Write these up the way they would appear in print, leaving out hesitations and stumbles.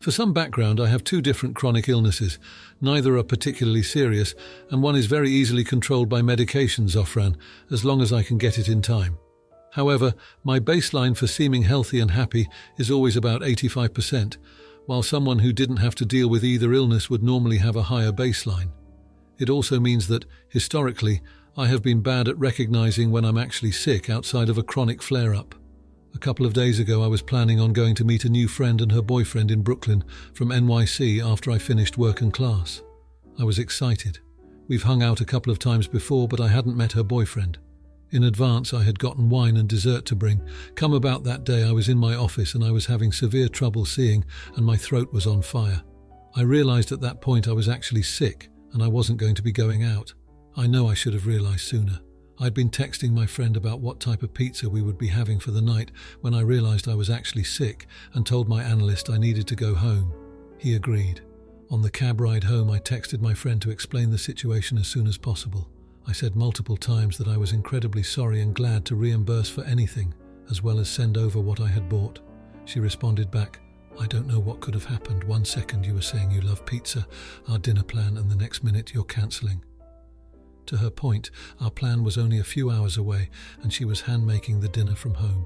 For some background, I have two different chronic illnesses. Neither are particularly serious, and one is very easily controlled by medication, Zofran, as long as I can get it in time. However, my baseline for seeming healthy and happy is always about 85%, while someone who didn't have to deal with either illness would normally have a higher baseline. It also means that, historically, I have been bad at recognizing when I'm actually sick outside of a chronic flare-up. A couple of days ago, I was planning on going to meet a new friend and her boyfriend in Brooklyn from NYC after I finished work and class. I was excited. We've hung out a couple of times before, but I hadn't met her boyfriend. In advance, I had gotten wine and dessert to bring. Come about that day, I was in my office and I was having severe trouble seeing, and my throat was on fire. I realized at that point I was actually sick and I wasn't going to be going out. I know I should have realized sooner. I'd been texting my friend about what type of pizza we would be having for the night when I realized I was actually sick and told my analyst I needed to go home. He agreed. On the cab ride home, I texted my friend to explain the situation as soon as possible. I said multiple times that I was incredibly sorry and glad to reimburse for anything, as well as send over what I had bought. She responded back, "I don't know what could have happened. 1 second you were saying you love pizza, our dinner plan, and the next minute you're cancelling." To her point, our plan was only a few hours away, and she was hand-making the dinner from home.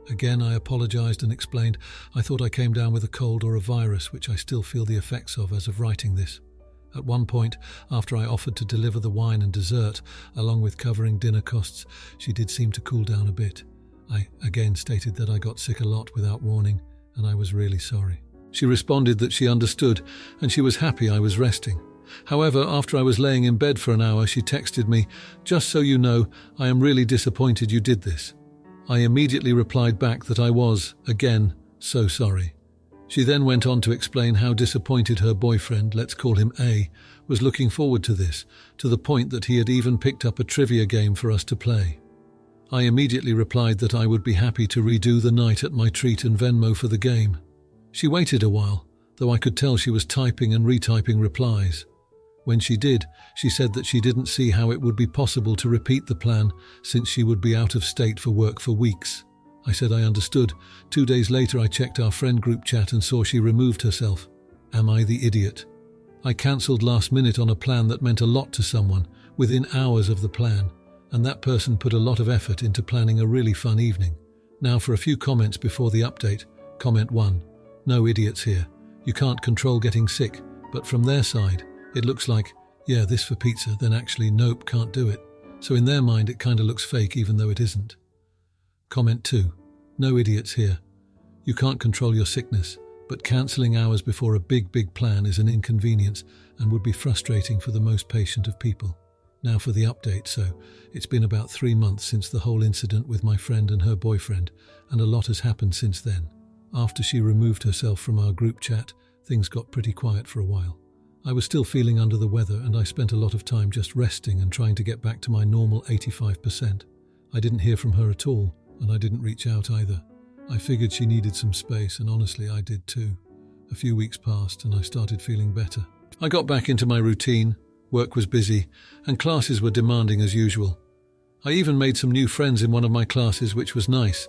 Again, I apologised and explained I thought I came down with a cold or a virus, which I still feel the effects of as of writing this. At one point, after I offered to deliver the wine and dessert, along with covering dinner costs, she did seem to cool down a bit. I again stated that I got sick a lot without warning, and I was really sorry. She responded that she understood, and she was happy I was resting. However, after I was laying in bed for an hour, she texted me, "Just so you know, I am really disappointed you did this." I immediately replied back that I was, again, so sorry. She then went on to explain how disappointed her boyfriend, let's call him A, was looking forward to this, to the point that he had even picked up a trivia game for us to play. I immediately replied that I would be happy to redo the night at my treat and Venmo for the game. She waited a while, though I could tell she was typing and retyping replies. When she did, she said that she didn't see how it would be possible to repeat the plan since she would be out of state for work for weeks. I said I understood. 2 days later, I checked our friend group chat and saw she removed herself. Am I the idiot? I cancelled last minute on a plan that meant a lot to someone, within hours of the plan, and that person put a lot of effort into planning a really fun evening. Now for a few comments before the update. Comment 1. No idiots here. You can't control getting sick, but from their side, it looks like, yeah, this for pizza, then actually nope, can't do it. So in their mind it kinda looks fake even though it isn't. Comment 2. No idiots here. You can't control your sickness, but cancelling hours before a big plan is an inconvenience and would be frustrating for the most patient of people. Now for the update. So, it's been about 3 months since the whole incident with my friend and her boyfriend, and a lot has happened since then. After she removed herself from our group chat, things got pretty quiet for a while. I was still feeling under the weather, and I spent a lot of time just resting and trying to get back to my normal 85%. I didn't hear from her at all, and I didn't reach out either. I figured she needed some space, and honestly I did too. A few weeks passed and I started feeling better. I got back into my routine, work was busy, and classes were demanding as usual. I even made some new friends in one of my classes, which was nice,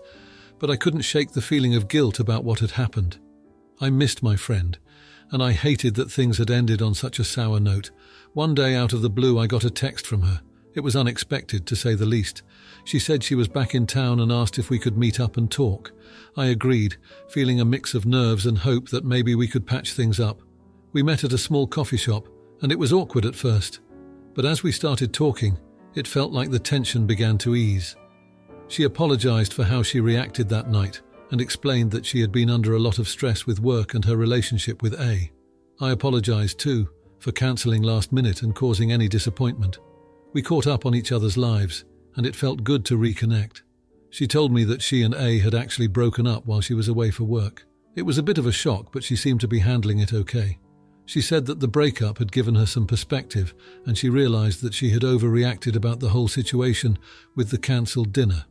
but I couldn't shake the feeling of guilt about what had happened. I missed my friend, and I hated that things had ended on such a sour note. One day out of the blue I got a text from her. It was unexpected, to say the least. She said she was back in town and asked if we could meet up and talk. I agreed, feeling a mix of nerves and hope that maybe we could patch things up. We met at a small coffee shop, and it was awkward at first. But as we started talking, it felt like the tension began to ease. She apologized for how she reacted that night and explained that she had been under a lot of stress with work and her relationship with A. I apologized too, for cancelling last minute and causing any disappointment. We caught up on each other's lives, and it felt good to reconnect. She told me that she and A had actually broken up while she was away for work. It was a bit of a shock, but she seemed to be handling it okay. She said that the breakup had given her some perspective, and she realized that she had overreacted about the whole situation with the cancelled dinner.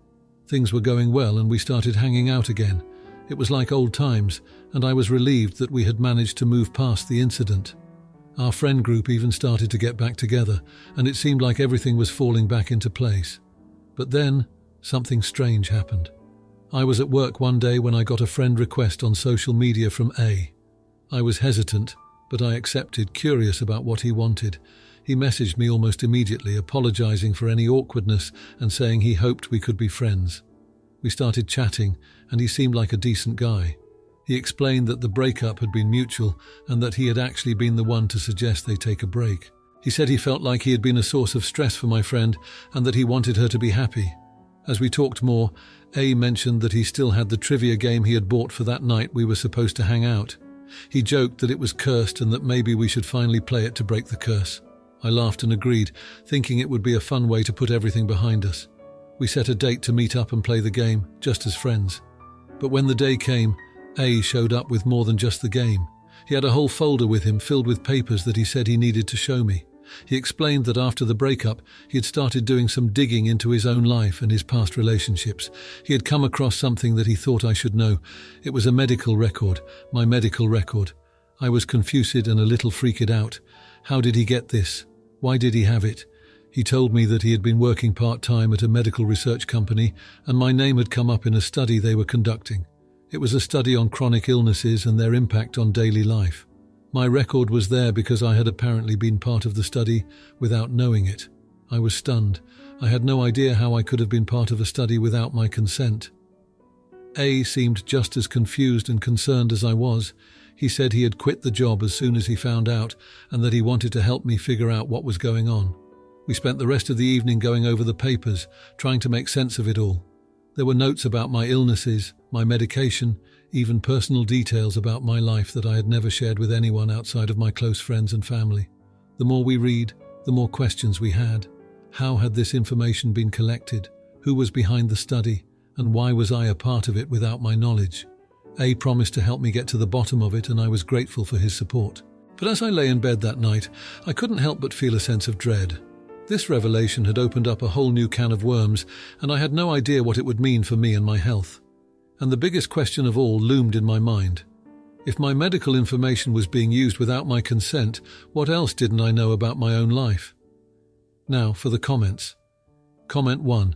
Things were going well, and we started hanging out again. It was like old times, and I was relieved that we had managed to move past the incident. Our friend group even started to get back together, and it seemed like everything was falling back into place. But then, something strange happened. I was at work one day when I got a friend request on social media from A. I was hesitant, but I accepted, curious about what he wanted. He messaged me almost immediately, apologizing for any awkwardness and saying he hoped we could be friends. We started chatting, and he seemed like a decent guy. He explained that the breakup had been mutual and that he had actually been the one to suggest they take a break. He said he felt like he had been a source of stress for my friend and that he wanted her to be happy. As we talked more, A mentioned that he still had the trivia game he had bought for that night we were supposed to hang out. He joked that it was cursed and that maybe we should finally play it to break the curse. I laughed and agreed, thinking it would be a fun way to put everything behind us. We set a date to meet up and play the game, just as friends. But when the day came, A showed up with more than just the game. He had a whole folder with him filled with papers that he said he needed to show me. He explained that after the breakup, he had started doing some digging into his own life and his past relationships. He had come across something that he thought I should know. It was a medical record, my medical record. I was confused and a little freaked out. How did he get this? Why did he have it? He told me that he had been working part-time at a medical research company and my name had come up in a study they were conducting. It was a study on chronic illnesses and their impact on daily life. My record was there because I had apparently been part of the study without knowing it. I was stunned. I had no idea how I could have been part of a study without my consent. A seemed just as confused and concerned as I was. He said he had quit the job as soon as he found out and that he wanted to help me figure out what was going on. We spent the rest of the evening going over the papers, trying to make sense of it all. There were notes about my illnesses, my medication, even personal details about my life that I had never shared with anyone outside of my close friends and family. The more we read, the more questions we had. How had this information been collected? Who was behind the study? And why was I a part of it without my knowledge? A promised to help me get to the bottom of it, and I was grateful for his support. But as I lay in bed that night, I couldn't help but feel a sense of dread. This revelation had opened up a whole new can of worms, and I had no idea what it would mean for me and my health. And the biggest question of all loomed in my mind. If my medical information was being used without my consent, what else didn't I know about my own life? Now for the comments. Comment 1.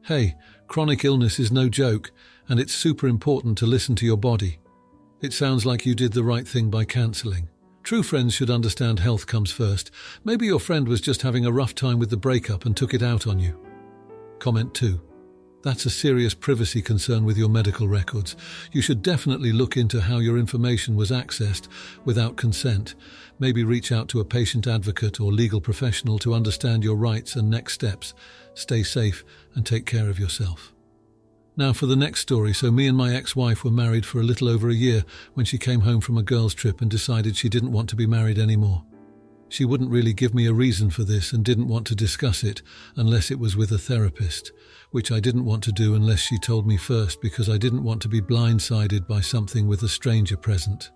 Hey, chronic illness is no joke, and it's super important to listen to your body. It sounds like you did the right thing by cancelling. True friends should understand health comes first. Maybe your friend was just having a rough time with the breakup and took it out on you. Comment 2. That's a serious privacy concern with your medical records. You should definitely look into how your information was accessed without consent. Maybe reach out to a patient advocate or legal professional to understand your rights and next steps. Stay safe and take care of yourself. Now for the next story. So me and my ex-wife were married for a little over a year when she came home from a girls' trip and decided she didn't want to be married anymore. She wouldn't really give me a reason for this and didn't want to discuss it unless it was with a therapist, which I didn't want to do unless she told me first because I didn't want to be blindsided by something with a stranger present.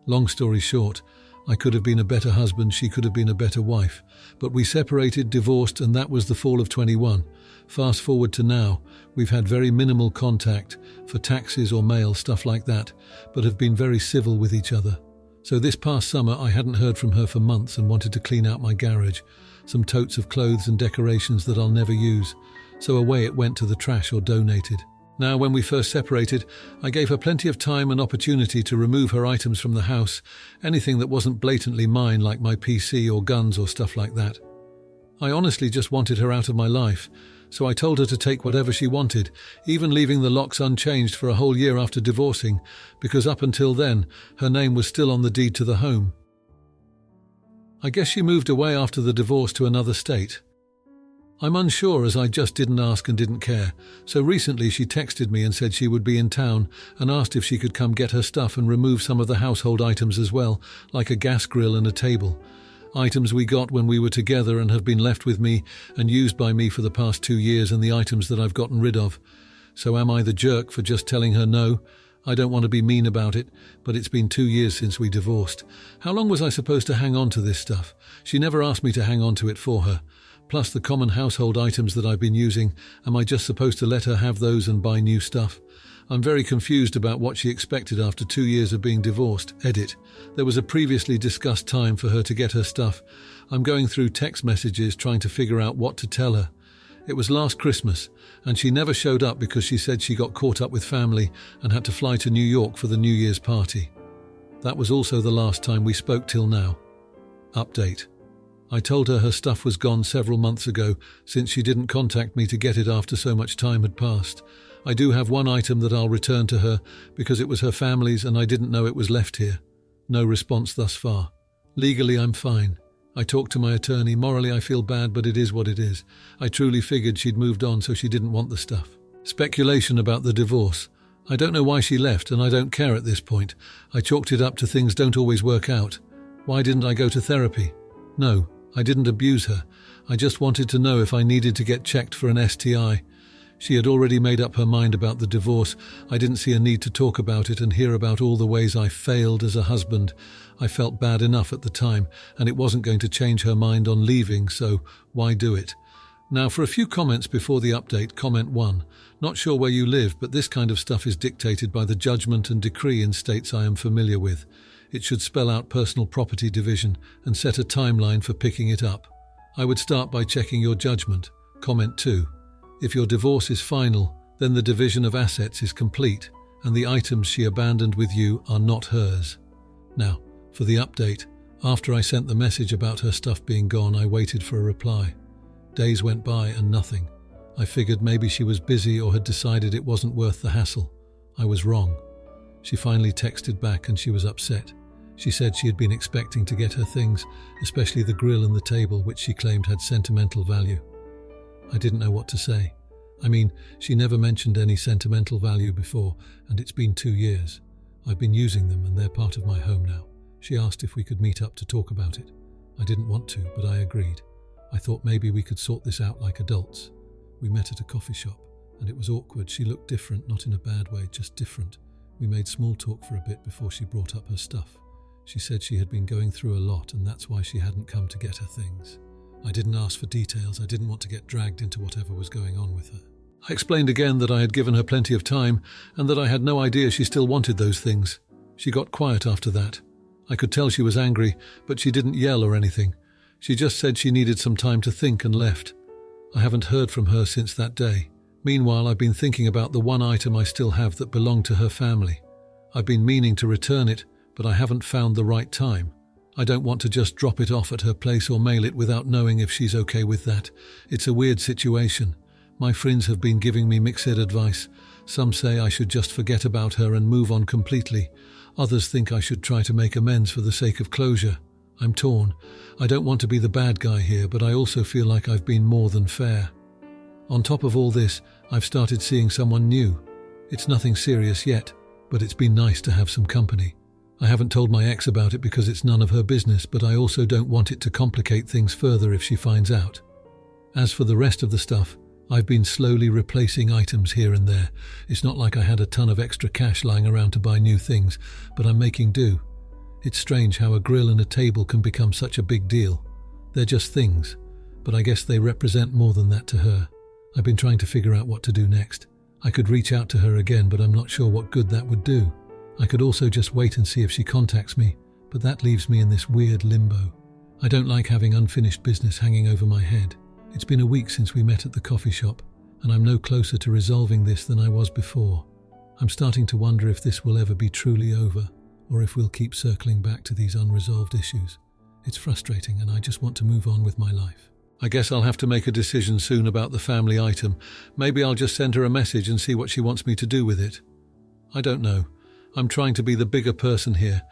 Long story short, I could have been a better husband, she could have been a better wife, but we separated, divorced, and that was the fall of 21. Fast forward to now, we've had very minimal contact for taxes or mail, stuff like that, but have been very civil with each other. So this past summer I hadn't heard from her for months and wanted to clean out my garage, some totes of clothes and decorations that I'll never use, so away it went to the trash or donated. Now, when we first separated, I gave her plenty of time and opportunity to remove her items from the house, anything that wasn't blatantly mine like my PC or guns or stuff like that. I honestly just wanted her out of my life, so I told her to take whatever she wanted, even leaving the locks unchanged for a whole year after divorcing, because up until then, her name was still on the deed to the home. I guess she moved away after the divorce to another state. I'm unsure as I just didn't ask and didn't care, so recently she texted me and said she would be in town and asked if she could come get her stuff and remove some of the household items as well, like a gas grill and a table. Items we got when we were together and have been left with me and used by me for the past 2 years, and the items that I've gotten rid of. So am I the jerk for just telling her no? I don't want to be mean about it, but it's been 2 years since we divorced. How long was I supposed to hang on to this stuff? She never asked me to hang on to it for her. Plus the common household items that I've been using, am I just supposed to let her have those and buy new stuff? I'm very confused about what she expected after 2 years of being divorced. Edit. There was a previously discussed time for her to get her stuff. I'm going through text messages trying to figure out what to tell her. It was last Christmas, and she never showed up because she said she got caught up with family and had to fly to New York for the New Year's party. That was also the last time we spoke till now. Update. I told her stuff was gone several months ago, since she didn't contact me to get it after so much time had passed. I do have one item that I'll return to her, because it was her family's and I didn't know it was left here. No response thus far. Legally, I'm fine. I talked to my attorney. Morally, I feel bad, but it is what it is. I truly figured she'd moved on, so she didn't want the stuff. Speculation about the divorce. I don't know why she left, and I don't care at this point. I chalked it up to things don't always work out. Why didn't I go to therapy? No, I didn't abuse her. I just wanted to know if I needed to get checked for an STI. She had already made up her mind about the divorce. I didn't see a need to talk about it and hear about all the ways I failed as a husband. I felt bad enough at the time, and it wasn't going to change her mind on leaving, so why do it? Now for a few comments before the update. Comment 1. Not sure where you live, but this kind of stuff is dictated by the judgment and decree in states I am familiar with. It should spell out personal property division and set a timeline for picking it up. I would start by checking your judgment. Comment 2. If your divorce is final, then the division of assets is complete, and the items she abandoned with you are not hers. Now, for the update. After I sent the message about her stuff being gone, I waited for a reply. Days went by and nothing. I figured maybe she was busy or had decided it wasn't worth the hassle. I was wrong. She finally texted back and she was upset. She said she had been expecting to get her things, especially the grill and the table, which she claimed had sentimental value. I didn't know what to say. I mean, she never mentioned any sentimental value before, and it's been 2 years. I've been using them and they're part of my home now. She asked if we could meet up to talk about it. I didn't want to, but I agreed. I thought maybe we could sort this out like adults. We met at a coffee shop, and it was awkward. She looked different, not in a bad way, just different. We made small talk for a bit before she brought up her stuff. She said she had been going through a lot and that's why she hadn't come to get her things. I didn't ask for details. I didn't want to get dragged into whatever was going on with her. I explained again that I had given her plenty of time and that I had no idea she still wanted those things. She got quiet after that. I could tell she was angry, but she didn't yell or anything. She just said she needed some time to think and left. I haven't heard from her since that day. Meanwhile, I've been thinking about the one item I still have that belonged to her family. I've been meaning to return it, but I haven't found the right time. I don't want to just drop it off at her place or mail it without knowing if she's okay with that. It's a weird situation. My friends have been giving me mixed advice. Some say I should just forget about her and move on completely. Others think I should try to make amends for the sake of closure. I'm torn. I don't want to be the bad guy here, but I also feel like I've been more than fair. On top of all this, I've started seeing someone new. It's nothing serious yet, but it's been nice to have some company. I haven't told my ex about it because it's none of her business, but I also don't want it to complicate things further if she finds out. As for the rest of the stuff, I've been slowly replacing items here and there. It's not like I had a ton of extra cash lying around to buy new things, but I'm making do. It's strange how a grill and a table can become such a big deal. They're just things, but I guess they represent more than that to her. I've been trying to figure out what to do next. I could reach out to her again, but I'm not sure what good that would do. I could also just wait and see if she contacts me, but that leaves me in this weird limbo. I don't like having unfinished business hanging over my head. It's been a week since we met at the coffee shop, and I'm no closer to resolving this than I was before. I'm starting to wonder if this will ever be truly over, or if we'll keep circling back to these unresolved issues. It's frustrating, and I just want to move on with my life. I guess I'll have to make a decision soon about the family item. Maybe I'll just send her a message and see what she wants me to do with it. I don't know. I'm trying to be the bigger person here,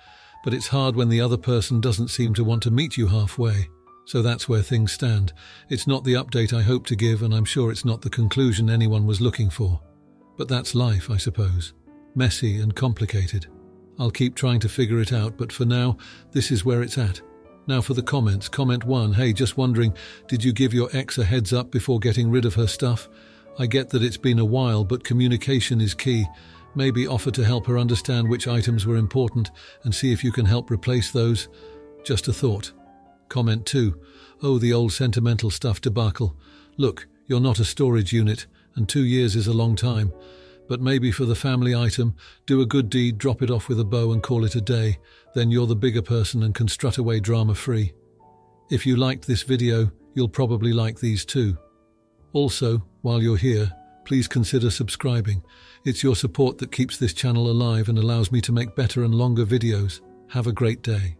but it's hard when the other person doesn't seem to want to meet you halfway. So that's where things stand. It's not the update I hope to give, and I'm sure it's not the conclusion anyone was looking for. But that's life, I suppose. Messy and complicated. I'll keep trying to figure it out, but for now, this is where it's at. Now for the comments. Comment 1. Hey, just wondering, did you give your ex a heads up before getting rid of her stuff? I get that it's been a while, but communication is key. Maybe offer to help her understand which items were important and see if you can help replace those. Just a thought. Comment 2. Oh, the old sentimental stuff debacle. Look, you're not a storage unit, and 2 years is a long time. But maybe for the family item, do a good deed, drop it off with a bow and call it a day. Then you're the bigger person and can strut away drama-free. If you liked this video, you'll probably like these too. Also, while you're here, please consider subscribing. It's your support that keeps this channel alive and allows me to make better and longer videos. Have a great day.